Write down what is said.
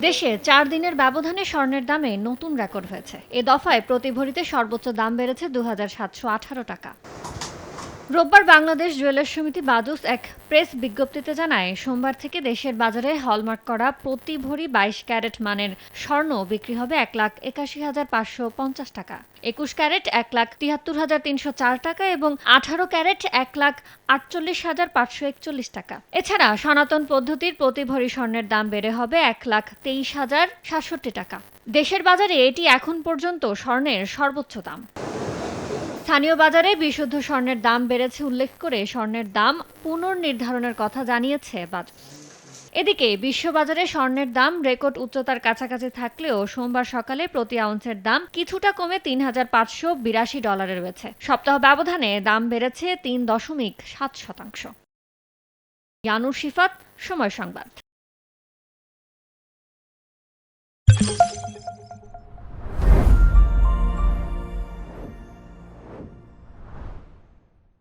দেশে ৪ দিনের ব্যবধানে স্বর্ণের দামে নতুন রেকর্ড হয়েছে। এ দফায় প্রতি ভরিতে সর্বোচ্চ দাম বেড়েছে ২,৭১৮ টাকা। রোববার বাংলাদেশ জুয়েলার্স সমিতি বাজুস এক প্রেস বিজ্ঞপ্তিতে জানায়, সোমবার থেকে দেশের বাজারে হলমার্ক করা প্রতি ভরি ২২ ক্যারেট মানের স্বর্ণ বিক্রি হবে ১,৮১,৫৫০ টাকা, ২১ ক্যারেট ১,৭৩,৩০৪ টাকা এবং ১৮ ক্যারেট ১,৪৮,৫৪১ টাকা। এছাড়া সনাতন পদ্ধতির প্রতি ভরি স্বর্ণের দাম বেড়ে হবে ১,২৩,০৬৭ টাকা। দেশের বাজারে এটি এখন পর্যন্ত স্বর্ণের সর্বোচ্চ দাম। স্থানীয় বাজারে বিশুদ্ধ স্বর্ণের দাম বেড়েছে উল্লেখ করে স্বর্ণের দাম পুনর্নির্ধারণের কথা জানিয়েছে বাজার। এদিকে বিশ্ববাজারে স্বর্ণের দাম রেকর্ড উচ্চতার কাছাকাছি থাকলেও সোমবার সকালে প্রতি আউন্সের দাম কিছুটা কমে $৩,৫৮২ রয়েছে। সপ্তাহ ব্যবধানে দাম বেড়েছে ৩.৭%। ইয়ানুর শিফাত, সময় সংবাদ।